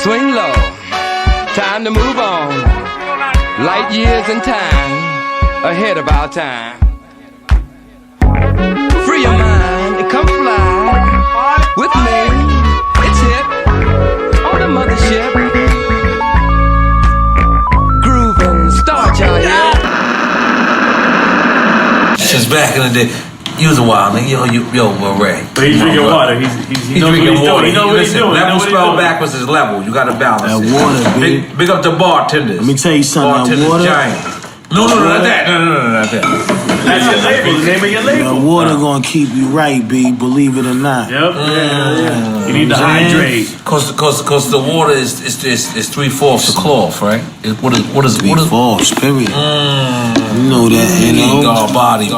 Swing low, time to move on. Light years in time, ahead of our time. Free your mind and come fly with me. It's hip on the mothership. Groovin', start y'all, yeah. Since back in the day, you was a wild nigga. Yo, Ray. But he's drinking water. He's drinking water. He know what he's doing. Level spelled backwards is level. You gotta balance that it. water, big up the bartenders. Let me tell you something. That water. Giant. No, not that. No, not that. That's your label. The name of your label. That water gonna keep you right, B. Believe it or not. Yep. Yeah. You need to hydrate. Cause the water is 3/4 the cloth, right? What is 3/4 period. You know that, you know. Our body.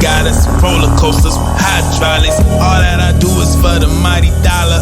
Got us roller coasters with hydraulics. All that I do is for the mighty dollar.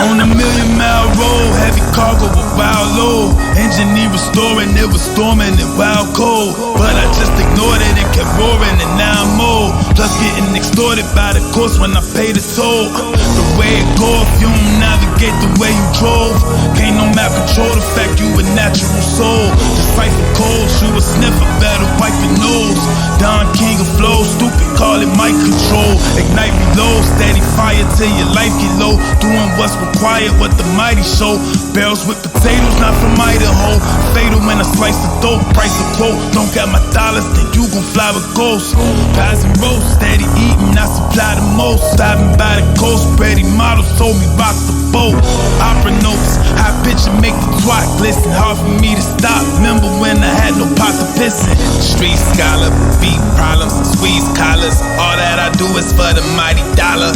On a 1,000,000-mile road, heavy cargo with wild load. Engineer restoring, it was storming and wild cold. But I just ignored it and kept roaring, and now I'm old. Plus getting extorted by the course when I pay the toll. The way it go, if you don't navigate the way you drove, can't no map control the fact you a natural soul. Decipher cold, shoot a sniffer, better wipe your nose. Don King of flow, stupid, call it mic control. Ignite reload, steady fire till your life get low. Doing what's required, what the mighty show. Barrels with potatoes, not from Idaho. Fatal when I slice the dope, price the quote. Don't got my dollars, then you gon' fly with ghosts. Pies and roast, steady eating, I supply the most. Diving by the coast, Brady models told me rock the boat. Opera notes, high pitch and make the twat glisten. Hard for me to stop, remember when I had no pot to piss in. Street scholar, beat problems, squeeze collars. All that I do is for the mighty dollar.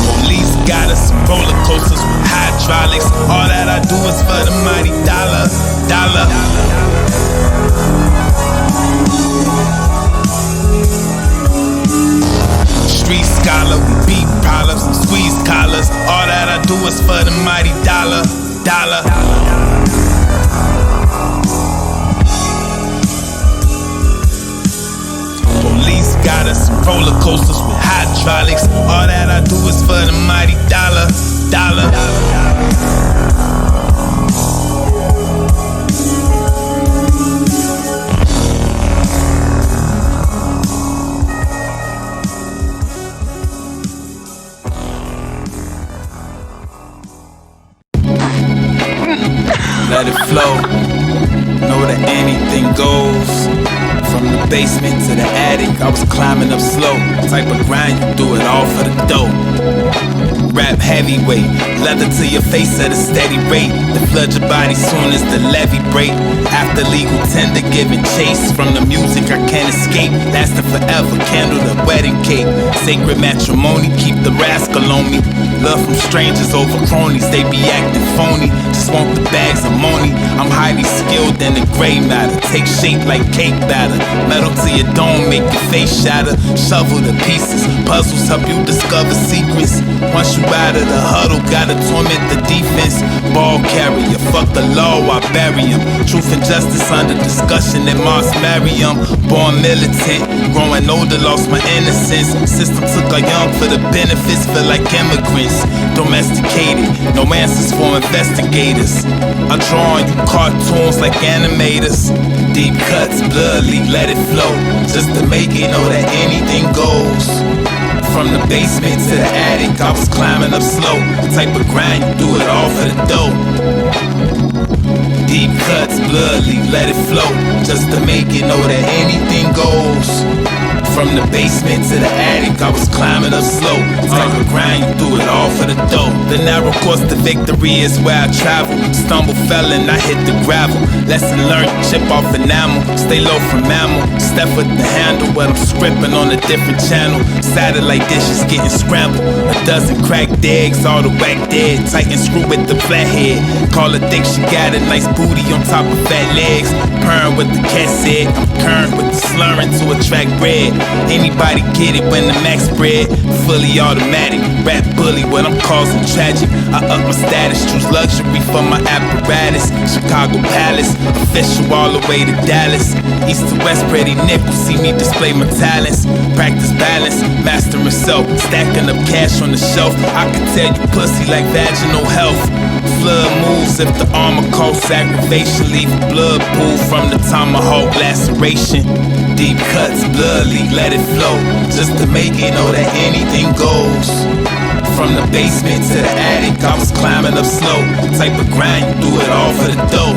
Police got us some roller coasters with hydraulics. All that I do is for the mighty dollar. Street scholar, we beat problems, squeeze collars. All that I do is for the mighty dollar. Police got us some roller coasters with hydraulics. All that I do is for the mighty dollar. Let it flow, know that anything goes. From the basement to the attic, I was climbing up slow. Type of grind, you do it all for the dough. Rap heavyweight, leather to your face at a steady rate. The flood your body soon as the levee break. After legal tender, giving chase. From the music I can't escape. Lasting forever, candle the wedding cake. Sacred matrimony, keep the rascal on me. Love from strangers over cronies, they be acting phony. Just want the bags of money. I'm highly skilled in the gray matter. Take shape like cake batter. Metal to your dome, make your face shatter. Shovel the pieces, puzzles help you discover secrets. Once you out of the huddle, gotta torment the defense. Ball carrier, fuck the law, I bury him. Truth and justice under discussion at Mars Mariam. Born militant, growing older, lost my innocence. System took our young for the benefits, feel like immigrants. Domesticated, no answers for investigators. I draw on you cartoons like animators. Deep cuts, bloodly, let it flow. Just to make it know that anything goes. From the basement to the attic, I was climbing up slow. The type of grind, you do it all for the dough. Deep cuts, bloodly, let it flow. Just to make it know that anything goes. From the basement to the attic, I was climbing up slow. Type of grind, you do it all for the dough. The narrow course to victory is where I travel. Stumble, fell, and I hit the gravel. Lesson learned, chip off enamel. Stay low from mammal. Step with the handle, but I'm scripting on a different channel. Satellite dishes getting scrambled. A dozen cracked eggs, all the whack dead. Tighten screw with the flathead. Call her thick, she got a nice booty on top of fat legs. Purring with the cat said. I'm current with the slurring to attract bread. Anybody get it when the max spread? Fully automatic, rap bully when I'm causing tragic. I up my status, choose luxury for my apparatus. Chicago Palace, official all the way to Dallas. East to West, pretty nickel, see me display my talents. Practice balance, mastering self, stacking up cash on the shelf. I can tell you pussy like vaginal health. Flood moves if the armor costs aggravation. Leave a blood pool from the tomahawk laceration. Deep cuts, blood leak, let it flow. Just to make it know that anything goes. From the basement to the attic, I was climbing up slow. Type of grind, you do it all for the dough.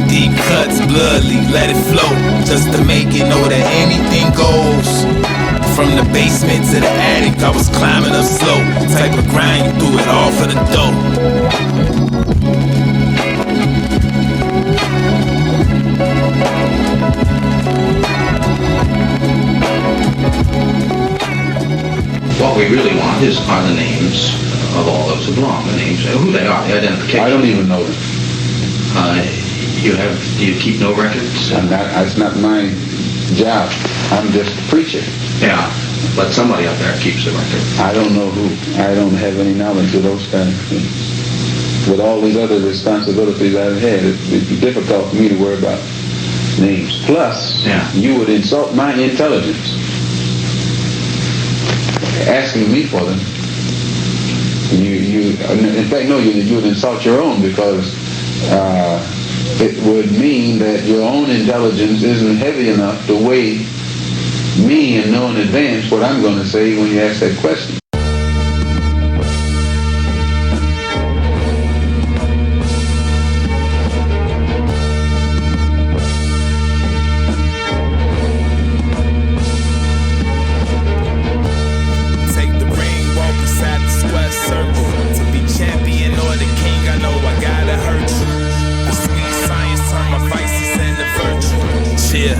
Deep cuts, blood leak, let it flow. Just to make it know that anything goes. From the basement to the attic, I was climbing up slow. Type of grind, you do it all for the dough. What we really want are the names of all those who belong, the names, who they are, the identification. I don't even know them. Do you keep no records? That's not my job. I'm just a preacher. Yeah, but somebody up there keeps the record. I don't know who. I don't have any knowledge of those kind of things. With all these other responsibilities I've had, it'd be difficult for me to worry about names. Plus, you would insult my intelligence. Asking me for them. In fact, no, you would insult your own, because it would mean that your own intelligence isn't heavy enough to weigh me and know in advance what I'm going to say when you ask that question.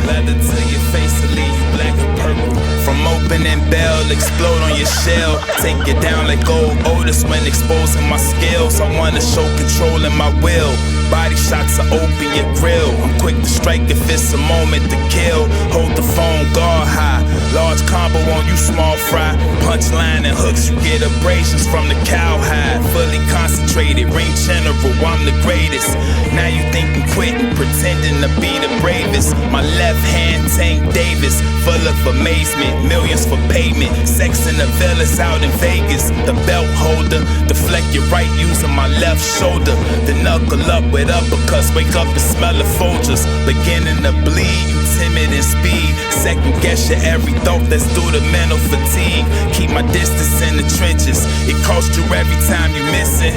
Leather to your face to leave you black and purple. From opening bell, explode on your shell. Take you down like old Otis when exposing my skills. I wanna show control in my will. Body shots are open your grill. I'm quick to strike if it's a moment to kill. Hold the phone, guard high. Large combo on you, small fry. Punchline and hooks, you get abrasions from the cowhide. Fully concentrated, ring general, I'm the greatest. Now you think I'm quitting, pretending to be the bravest. My left hand, Tank Davis, full of amazement. Millions for payment. Sex in the villas out in Vegas. The belt holder, deflect your right using my left shoulder. The knuckle up with uppercuts, wake up and smell the Folgers. Beginning to bleed, you timid and speed. Second guess your every thought that's due to mental fatigue. Keep my distance in the trenches. It costs you every time you miss it.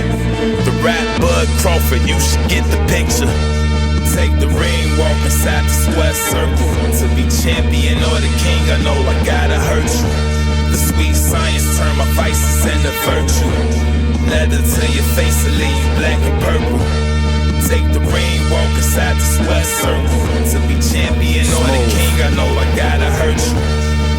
The rap Bud Crawford, you should get the picture. Take the ring, walk inside the square circle. To be champion or the king, I know I gotta hurt you. The sweet science turn my vices into virtue. Leather to your face to leave you black and purple. Take the ring, walk inside the square circle. To be champion or the king, I know I gotta hurt you.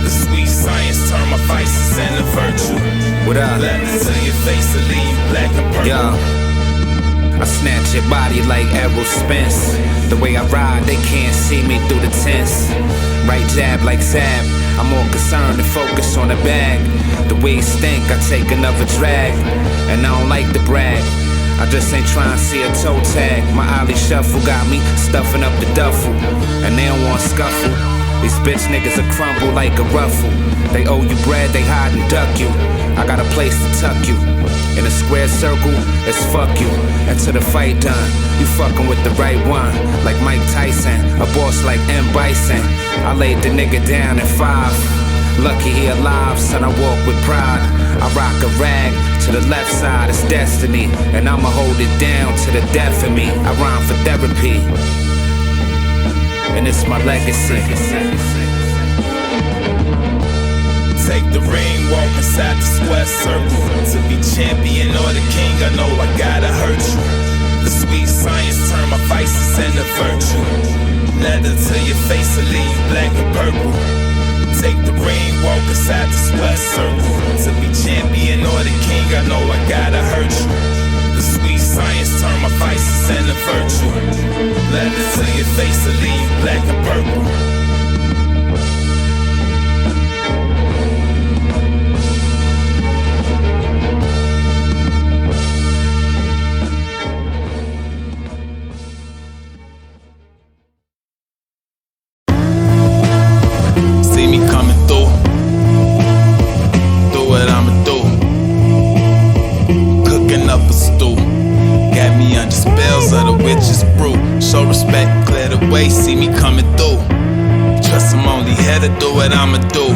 The sweet science turn my vices into virtue. What up? Leather to your face to leave you black and purple. Yo. I snatch your body like Errol Spence. The way I ride, they can't see me through the tents. Right jab like Zab. I'm more concerned to focus on the bag. The way it stink, I take another drag. And I don't like to brag. I just ain't trying to see a toe tag. My Ollie shuffle got me stuffing up the duffel. And they don't want scuffle. These bitch niggas will crumble like a ruffle. They owe you bread, they hide and duck you. I got a place to tuck you. In a square circle, it's fuck you. And to the fight done, you fucking with the right one. Like Mike Tyson, a boss like M. Bison. I laid the nigga down in 5. Lucky he alive, son, I walk with pride. I rock a rag, to the left side, it's destiny. And I'ma hold it down to the death of me. I rhyme for therapy. And it's my legacy. Take the ring, walk inside the square circle. To be champion or the king, I know I gotta hurt you. The sweet science turn my vices into virtue. Leather to your face will leave you black and purple. Take the ring, walk inside the square circle. To be champion or the king, I know I gotta hurt you. The sweet science turn my vices into virtue. Leather to your face will leave you black and purple. Show respect, clear the way, see me coming through. Trust I'm only here to do what I'ma do.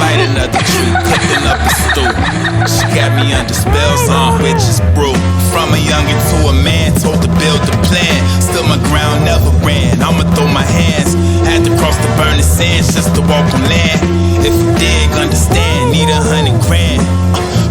Light another tree, cooking up a stew. She got me under spells on witches brew. From a youngin' to a man, told to build a plan. Still my ground never ran, I'ma throw my hands. Had to cross the burning sands just to walk on land. If you dig, understand, need 100 grand.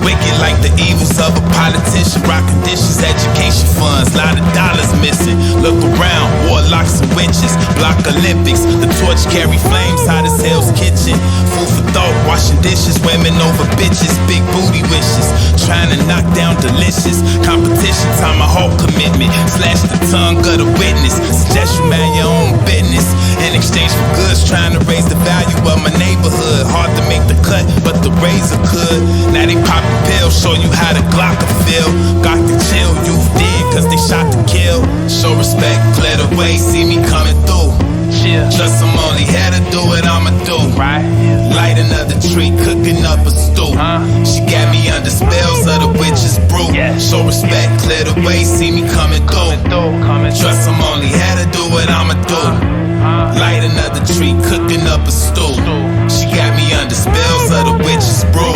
Wicked like the evils of a politician. Rockin' dishes, education funds, lot of dollars missing. Look around, warlocks and witches. Block Olympics, the torch carry flames, hot as hell's kitchen. Food for thought, washing dishes, women over bitches. Big booty wishes, trying to knock down delicious. Competition, time my whole commitment. Slash the tongue of the witness. Suggest you mind your own business. In exchange for goods, trying to raise the value of my neighborhood. Hard to make the cut, but the razor could. Now they pop pills, show you how the Glock feel. Got to chill, you dead cause they shot to kill. Show respect, clear the way, see me coming through. Trust I'm only here to do what I'ma do. Light another tree, cooking up a stew. She got me under spells of the witches brew. Show respect, clear the way, see me coming through. Trust I'm only here to do what I'ma do. Light another tree, cooking up a stew. She got me under spells of the witches brew.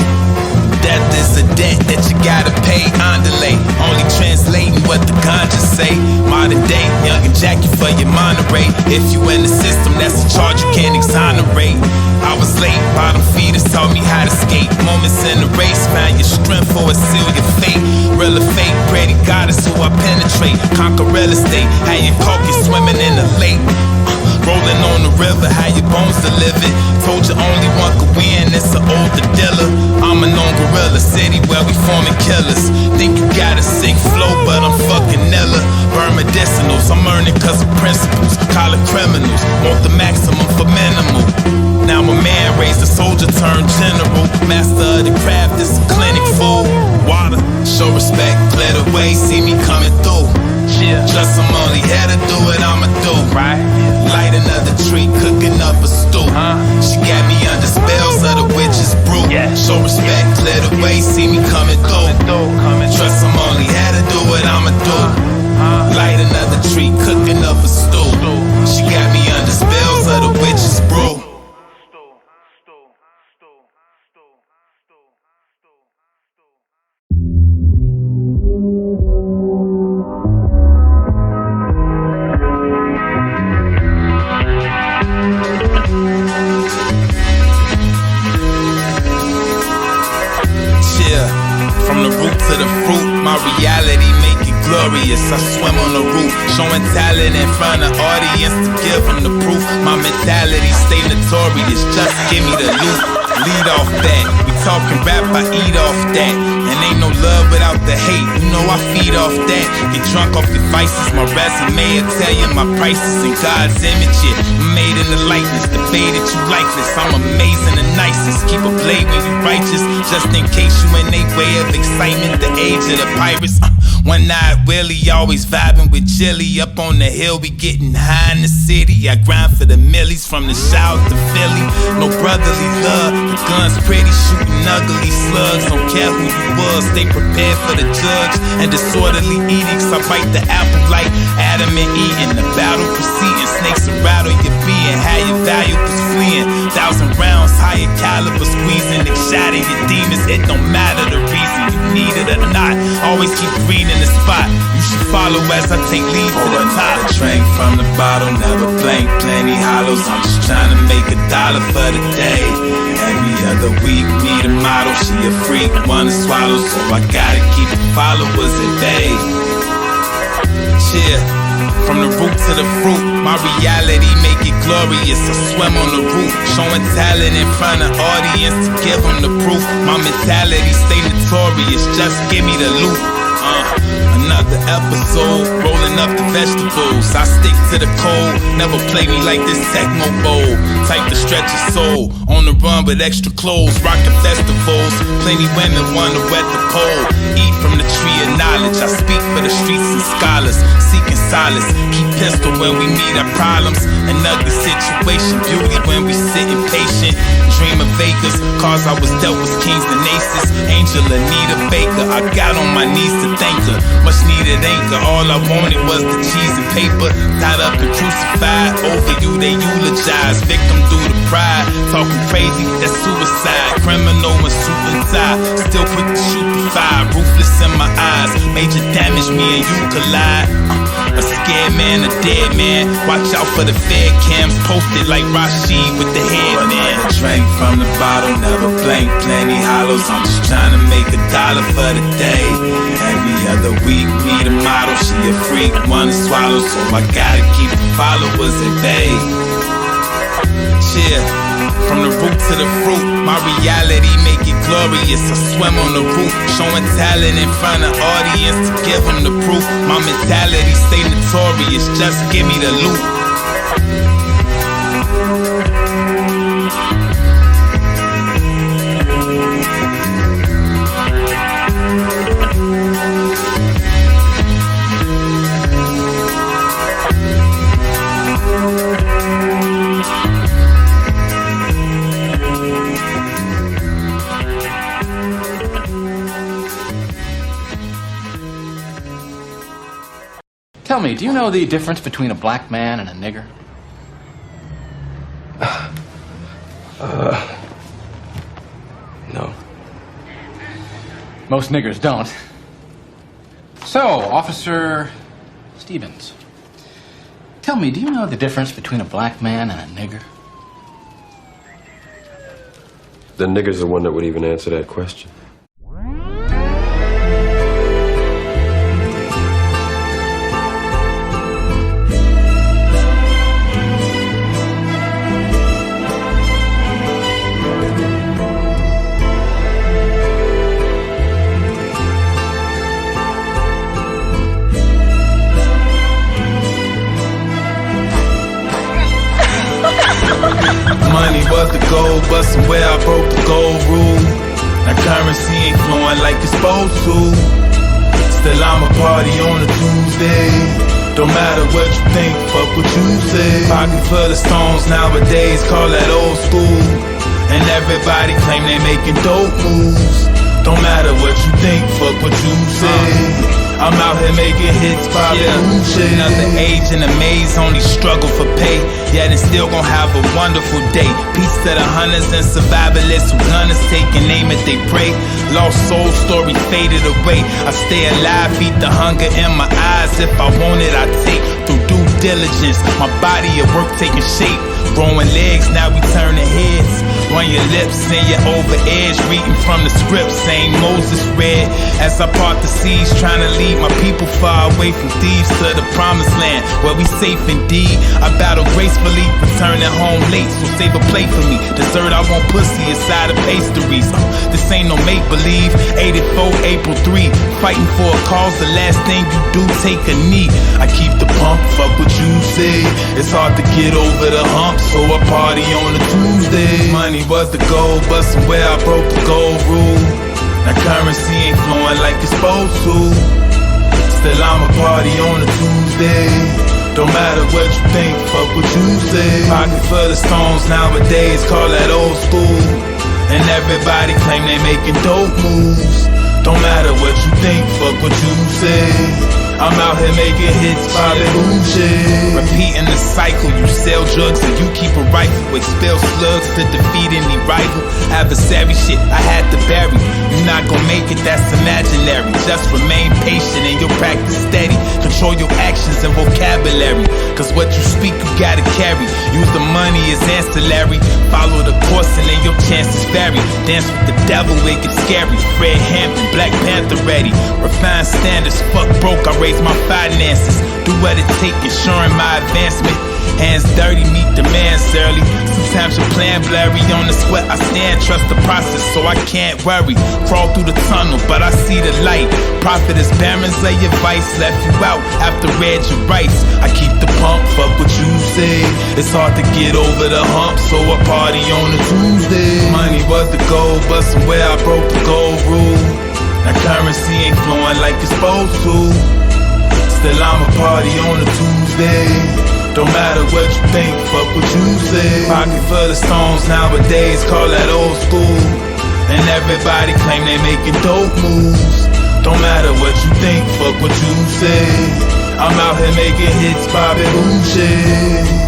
Death is a debt that you gotta pay on delay. Only translating what the ganja say. Modern day, young and Jackie for your Monterey. If you in the system, that's a charge you can't exonerate. I was late, bottom feeders taught me how to skate. Moments in the race, find your strength or seal your fate. Real or fake, pretty goddess who I penetrate. Conquer real estate, how your caucus swimming in the lake. Rolling on the river, how your bones delivered. Told you only one could win, it's an older dealer. I'm a known gorilla, city where we forming killers. Think you got a sick flow, but I'm fucking Nella. Burn medicinals, I'm earning cause of principles. Call it criminals, want the maximum for minimal. Now I'm a man, raised a soldier turned general. Master of the craft, this a clinic full. Water, show respect, clear the way, see me coming through. Trust I'm only here to do what I'ma do. Light another tree, cooking up a stew. She got me under spells of the witches brew. Show respect, clear the way, see me coming through. Trust I'm only here to do what I'ma do. Light another tree, cooking up a stew. She got me under spells of the witches brew. From the root to the fruit, my reality make it glorious. I swim on the roof, showing talent in front of audience to give them the proof. My mentality stay notorious, just give me the loot. Lead off that, we talking rap, I eat off that. And ain't no love without the hate, you know I feed off that. Get drunk off your vices, my resume will tell you my prices in God's image. Yeah, I'm made in the likeness, the fate that you likeless. I'm amazing and nicest, keep a blade when you righteous. Just in case you in they way of excitement, the age of the pirates. One-eyed Willie, always vibing with Jilly. Up on the hill, we getting high in the city. I grind for the millies from the South to Philly. No brotherly love, the gun's pretty, shooting ugly slugs. Don't care who you was, stay prepared for the judge and disorderly edicts. I bite the apple like Adam and Eve in the battle proceeding. Snakes will rattle your being, how your value was fleeing. 1,000 rounds, higher caliber, squeezing, they shatter your demons. It don't matter the reason, you need it or not. Always keep reading in the spot. You should follow as I take lead to the top. I drank from the bottle, never blank, plenty hollows. I'm just trying to make $1 for the day. Every other week, meet a model. She a freak, wanna swallow, so I gotta keep the followers at bay. Cheer. From the root to the fruit, my reality make it glorious. I swim on the roof, showing talent in front of audience to give them the proof. My mentality stay notorious, just give me the loot. Another episode, rolling up the vegetables. I stick to the code, never play me like this Tecmo Bowl. Type to stretch your soul, on the run with extra clothes, rocking festivals. Plenty women wanna wet the pole. Eat from the tree of knowledge, I speak for the streets and scholars. Seeking solace, keep pistol when we meet our problems. An ugly situation, beauty when we sit impatient. Dream of Vegas, cause I was dealt with kings and aces. Angel Anita Baker, I got on my knees to thank her. Much needed anchor, all I wanted was the cheese and paper. Tied up and crucified, over you they eulogize. Victim due to pride, talking crazy, that's suicide. Criminal and suit and tie, still quick to shoot the fire. Ruthless in my eyes, major damage, me and you collide. A scared man, a dead man. Watch out for the fed cams, posted like Rashid with the head man. I drank from the bottle, never blank, plenty hollows. I'm just trying to make $1 for the day. Every other week, meet a model. She a freak, wanna swallow, so I gotta keep the followers at bay. Cheer. From the root to the fruit, my reality make it glorious. I swim on the roof, showing talent in front of audience to give them the proof. My mentality stay notorious, just give me the loot. Tell me, do you know the difference between a black man and a nigger? No. Most niggers don't. So, Officer Stevens, tell me, do you know the difference between a black man and a nigger? The nigger's the one that would even answer that question. Money was the goal, but somewhere I broke the gold rule. Now currency ain't flowing like it's supposed to. Still I'm a party on a Tuesday. Don't matter what you think, fuck what you say. Pocket full of stones nowadays, call that old school. And everybody claim they making dope moves. Don't matter what you think, fuck what you say. I'm out here making hits, Bobby Gucci. Another age in a maze, only struggle for pay. Yet it's still gon' have a wonderful day. Peace to the hunters and survivalists who gunners taking aim at they prey. Lost soul story faded away. I stay alive, feed the hunger in my eyes. If I want it, I take through due diligence. My body at work taking shape. Growing legs, now we turning heads. Run your lips and you're over edge. Reading from the script, saying Moses read. As I part the seas, trying to lead my people far away from thieves to the promised land, where we safe indeed. I battle gracefully, returning home late, so save a plate for me. Dessert, I want pussy inside of pastries. This ain't no make-believe. 84, April 3. Fighting for a cause, the last thing you do, take a knee. I keep the pump, fuck what you say. It's hard to get over the hump, so I party on a Tuesday. Money was the goal, but somewhere I broke the gold rule. Now currency ain't flowing like it's supposed to. Still I'm a party on a Tuesday. Don't matter what you think, fuck what you say. Pocket full of stones nowadays, call that old school. And everybody claim they making dope moves. Don't matter what you think, fuck what you say. I'm out here making hits, Bobby Gucci. Repeating the cycle, you sell drugs and you keep a rifle. Expel slugs to defeat any rival. Adversary shit, I had to bury. You not gon' make make it, that's imaginary. Just remain patient and you'll practice steady. Control your actions and vocabulary, cause what you speak you gotta carry. Use the money as ancillary. Follow the course and then your chances vary. Dance with the devil, it gets scary. Fred Hampton, Black Panther ready. Refined standards, fuck broke, I raise my finances. Do what it take, ensuring my advancement. Hands dirty, meet demands early. Sometimes your plan blurry. On the sweat I stand, trust the process, so I can't worry. Crawl through the tunnel, but I see the light. Prophet is barren, lay your vice. Left you out after read your rights. I keep the pump, fuck what you say. It's hard to get over the hump, so I party on a Tuesday. Money was the goal, but somewhere I broke the gold rule. Now currency ain't flowing like it's supposed to. Still I'ma party on a Tuesday. Don't matter what you think, fuck what you say. Pocket full of stones nowadays, call that old school. And everybody claim they making dope moves. Don't matter what you think, fuck what you say. I'm out here making hits, Bobby Boucher.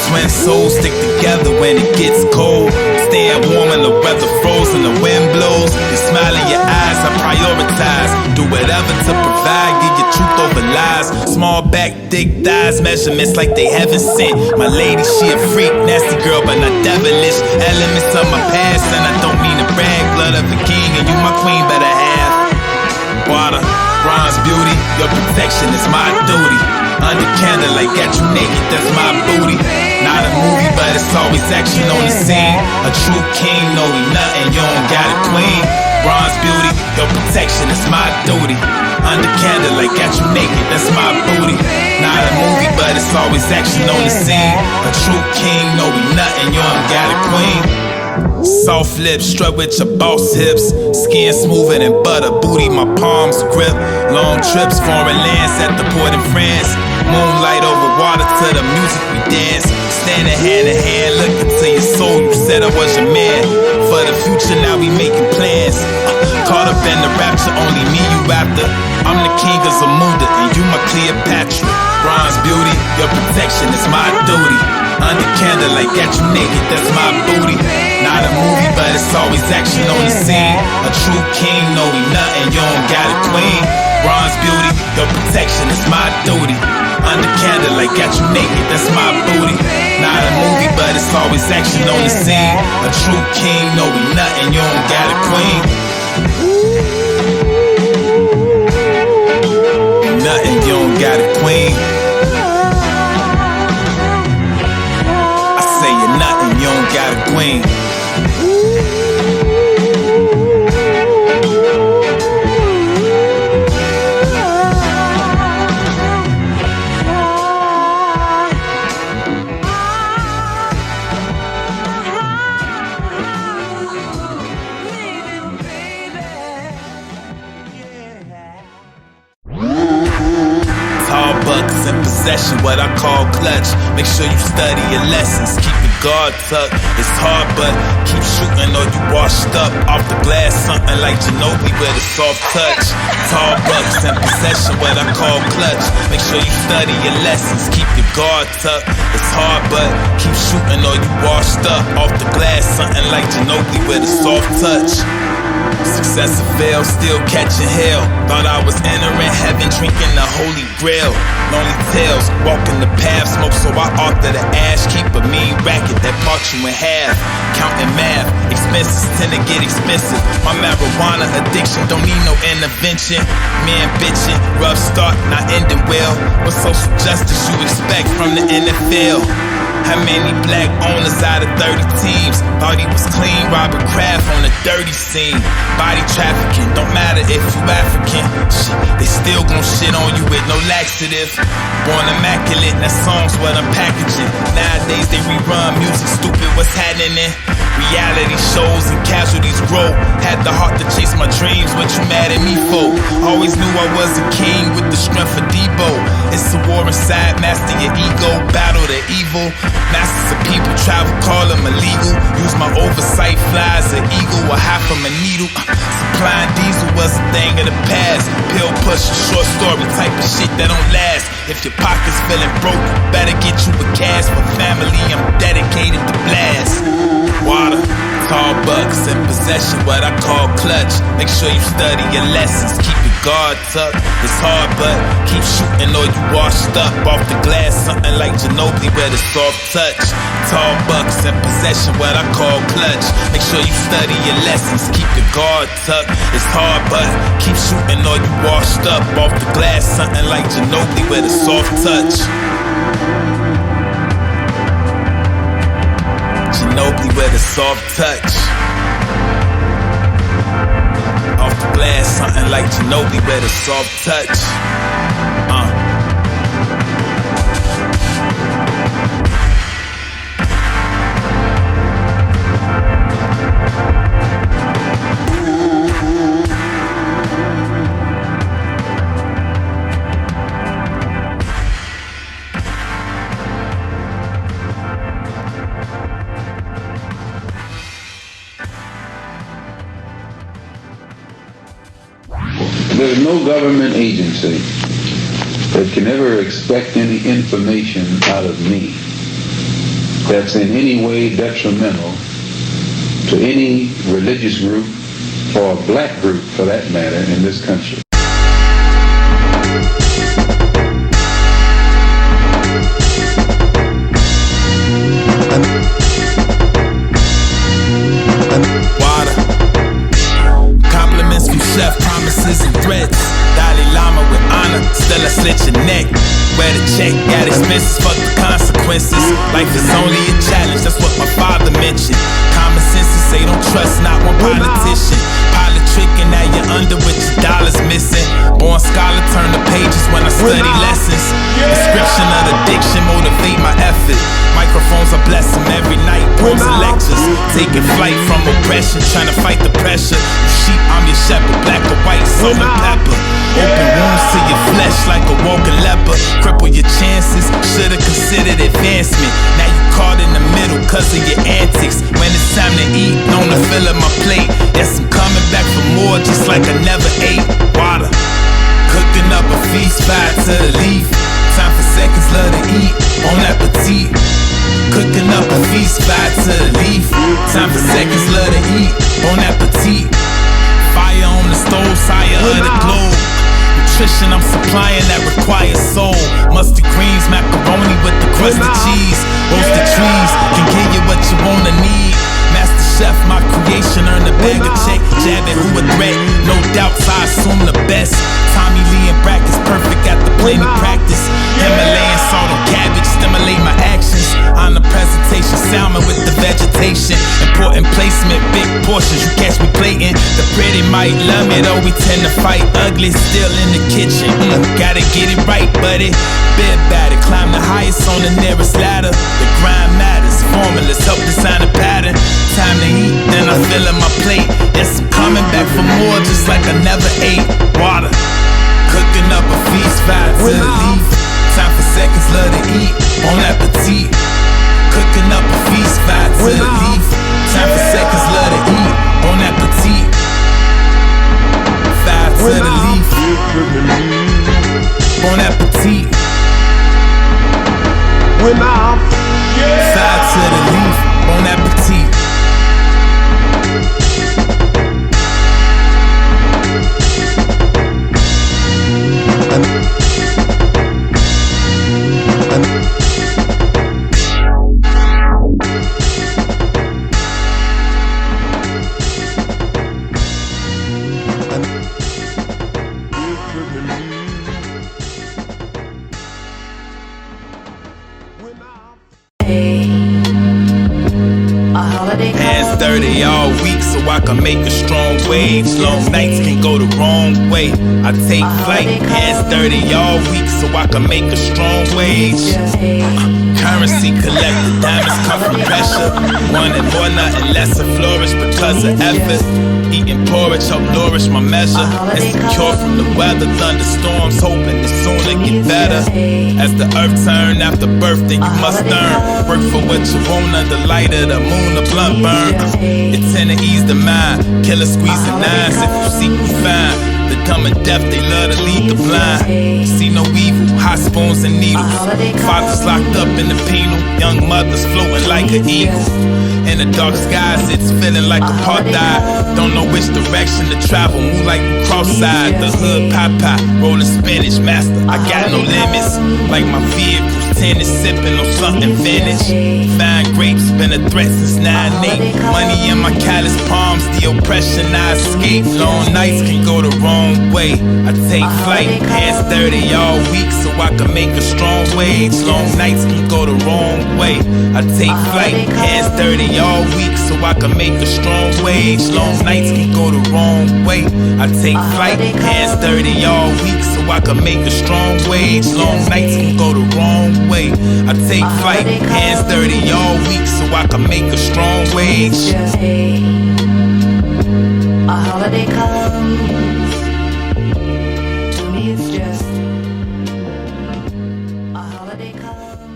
Twin souls stick together when it gets cold. Staying warm in the weather frozen, the wind blows. You smile in your eyes, I prioritize. Do whatever to provide, give your truth over lies. Small back, thick thighs, measurements like they haven't sent. My lady, she a freak, nasty girl, but not devilish. Elements of my past, and I don't mean to brag. Blood of a king, and you my queen, better have. Water, bronze beauty, your protection is my duty. Under candlelight, got you naked, that's my booty. Not a movie, but it's always action on the scene. A true king, no he nothing, you don't got a queen. Bronze beauty, your protection is my duty. Under candlelight, got you naked, that's my booty. Not a movie, but it's always action on the scene. A true king, no he nothing, you don't got a queen. Soft lips, strut with your boss hips. Skin smoother than butter, booty my palms grip. Long trips, foreign lands at the port in France. Moonlight over water to the music we dance. Standing hand in hand, look into your soul. You said I was your man. For the future, now we making plans. Caught up in the rapture, only me you after. I'm the king of Zamunda, and you my Cleopatra. Bronze beauty, your protection is my duty. Under candlelight, got you naked, that's my booty. Not a movie, but it's always action on the scene. A true king, no he nothing, you don't got a queen. Bronze beauty, your protection is my duty. Under candlelight, got you naked, that's my booty. Not a movie, but it's always action on the scene. A true king, no he nothing, you don't got a queen. Nothing, you don't got a queen. I say you're nothing, you don't got a queen. In possession, what I call clutch. Make sure you study your lessons, keep your guard tucked. It's hard, but keep shooting or you washed up. Off the glass, something like Ginobili with a soft touch. Tall bucks in possession, what I call clutch. Make sure you study your lessons, keep your guard tucked. It's hard, but keep shooting or you washed up. Off the glass, something like Ginobili with a soft touch. Success or fail, still catching hell. Thought I was entering heaven, drinking the holy grail. Lonely tales, walking the path, smoke so I alter the ash. Keep a mean racket that part you in half. Counting math, expenses tend to get expensive. My marijuana addiction don't need no intervention. Man bitching, rough start, not ending well. What social justice you expect from the NFL? How many black owners out of 30 teams? Thought he was clean, Robert Kraft on the dirty scene. Body trafficking, don't matter if you African. Shit, they still gon' shit on you with no laxative. Born immaculate, that song's what I'm packaging. Nowadays they rerun music, stupid, what's happening? Reality shows and casualties grow. Had the heart to chase my dreams, what you mad at me for? Always knew I was a king with the strength of Debo. It's a war inside, master your ego, battle the evil. Masters of people, travel, call them illegal. Use my oversight, fly as an eagle, or high from a needle. Supplying diesel was a thing of the past. Pill pushing, short story type of shit that don't last. If your pocket's feeling broke, better get you a cash. For family, I'm dedicated to blast. Water, tall bucks in possession, what I call clutch. Make sure you study your lessons, keep your guard tucked. It's hard, but keep shooting or you washed up off the glass. Something like Ginobili with a soft touch. Tall bucks in possession, what I call clutch. Make sure you study your lessons, keep your guard tucked. It's hard, but keep shooting or you washed up off the glass. Something like Ginobili with a soft touch. Ginobili with a soft touch. Off the glass, something like Ginobili with a soft touch. There's no government agency that can ever expect any information out of me that's in any way detrimental to any religious group or a black group, for that matter, in this country. Compliments from chef, promises and threats. Dalai Lama with honor, still I slit your neck. Wear the check, got expenses, fuck the consequences. Life is only a challenge, that's what my father mentioned. Common sense to say don't trust not one politician. Politricking, now you're under with your dollars missing. Born scholar, turn the pages when I study lessons. Description of the diction, motivate my effort. Microphones, I bless them every night, poems and lectures. Taking flight from oppression, trying to fight the pressure. You sheep, I'm your shepherd, black or white, salt and pepper. Open wounds to your flesh like a walking leper. Cripple your chances, should've considered advancement. Now you caught in the middle cause of your antics. When it's time to eat, known to fill up my plate. Yes, I'm coming back for more, just like I never ate. Water, cooking up a feast, fire to the leaf. Time for seconds, love to eat, bon appetit. Cooking up a feast, fire to the leaf. Time for seconds, love to eat, bon appetit. Fire on the stove, sire of the globe. Nutrition I'm supplying that requires soul. Mustard greens, macaroni with the crusted cheese. Roasted trees can give you what you wanna need. Master chef, my creation, earn a bag of check. Jabbing who a threat, no doubts I assume the best. Tommy Lee and practice, perfect at the plane of practice. Himalayan salt on cabbage, stimulate my actions. On the presentation, salmon with the vegetation. Important placement, big portions, you catch me plating. The pretty might love me though, we tend to fight ugly. Still in the kitchen, gotta get it right, buddy. Bit about it, climb the highest on the nearest ladder. The grind matters, formulas help design a pattern. Time to eat, then I fill up my plate. Yes, I'm coming back for more, just like I never ate. Water, cooking up a feast, fire to the leaf. Time for seconds, love to eat, bon appetit. Cooking up a feast, fire to the leaf. Time for seconds, love to eat, bon appetit. Fire to the leaf, bon appetit. Fire to the leaf, bon appetit. Hands dirty all week, so I can make a strong wage. Long nights can go the wrong way. I take flight, hands dirty all week so I can make a strong wage. Currency collected, diamonds come from pressure. Wanting more, nothing less, and flourish because of effort. Eating porridge help nourish my measure. Insecure from the weather, thunderstorms, hoping to soon it get better. As the earth turn after birth, then you must learn. Work for what you want under the light of the moon, the blunt burn. It's in to ease the mind. Killer squeezing nines if you seek you find. The dumb and deaf, they love to lead the blind. See no evil, hot spoons and needles. Fathers locked up in the penal. Young mothers floating like an eagle. In the dark skies, it's feeling like apartheid. Don't know which direction to travel, move like the cross-side. The hood pie, rolling spinach, master, I got no limits. Like my vehicles, tennis, sipping on something vintage. Fine grapes, been a threat since 9-8. Money in my callous palms, the oppression I escape. Long nights can go the wrong way. I take flight, hands dirty all week so I can make a strong wage. Long nights can go the wrong way. I take flight, hands dirty all week so I can make a strong wage. Long nights can go the wrong way. I take flight, hands dirty all week so I can make a strong wage. Long nights can go the wrong way. I take flight, hands dirty all week so I can make a strong wage. A holiday comes. To me it's just a holiday comes.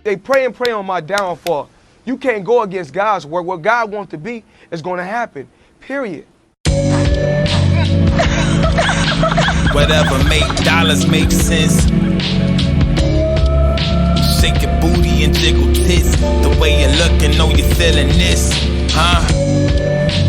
They pray and pray on my downfall. You can't go against God's work. What God wants to be is going to happen. Period. Whatever make dollars make sense. Shake your booty and jiggle tits. The way you're looking, know you're feeling this, huh?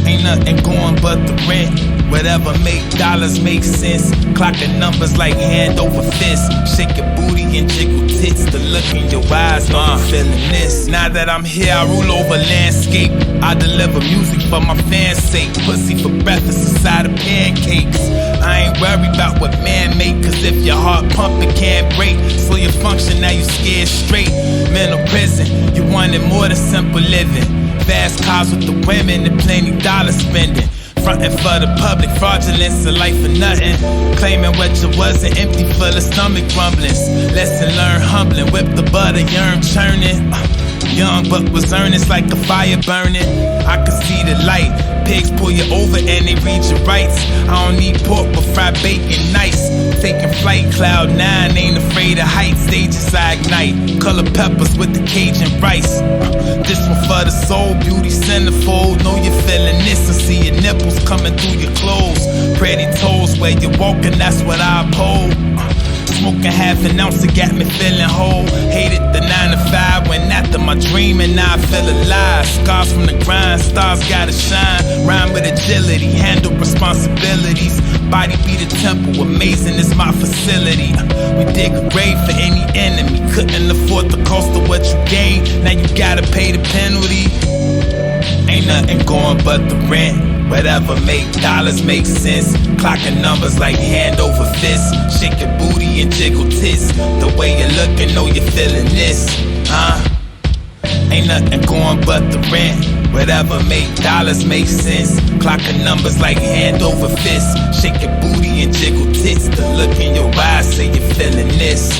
Ain't nothing going but the rent. Whatever make dollars make sense. Clocking numbers like hand over fist. Shake your booty and jiggle tits. The look in your eyes, know I'm feeling this. Now that I'm here, I rule over landscape. I deliver music for my fans' sake. Pussy for breakfast inside of pancakes. I ain't worried about what man make. Cause if your heart pumping can't break, so you function, now you scared straight. Mental prison, you wanted more than simple living. Fast cars with the women and plenty dollar spending. Frontin' for the public, fraudulence, a life for nothing. Claiming what you wasn't, empty full of stomach rumblings. Lesson learned humbling, whip the butter, yearn churning. Young but was earnest like a fire burning. I can see the light. Pigs pull you over and they read your rights. I don't need pork but fried bacon nice. Taking flight, cloud 9, ain't afraid of heights. Stages I ignite. Color peppers with the Cajun rice. This one for the soul, beauty centerfold. Know you're feeling this. I see your nipples coming through your clothes. Pretty toes where you're walking, that's what I uphold. Smoking half an ounce, it got me feeling whole. Hated the 9 to 5 when after my dream and now I feel alive. Scars from the grind, stars gotta shine. Rhyme with agility, handle responsibilities. Body be the temple, amazing is my facility. We dig a grave for any enemy. Couldn't afford the cost of what you gained. Now you gotta pay the penalty. Ain't nothing going but the rent. Whatever make dollars make sense. Clocking numbers like hand over fist. Shake your booty and jiggle tits. The way you're looking, know you're feeling this, huh? Ain't nothing going but the rent. Whatever make dollars make sense. Clocking numbers like hand over fist. Shake your booty and jiggle tits. The look in your eyes say you're feeling this.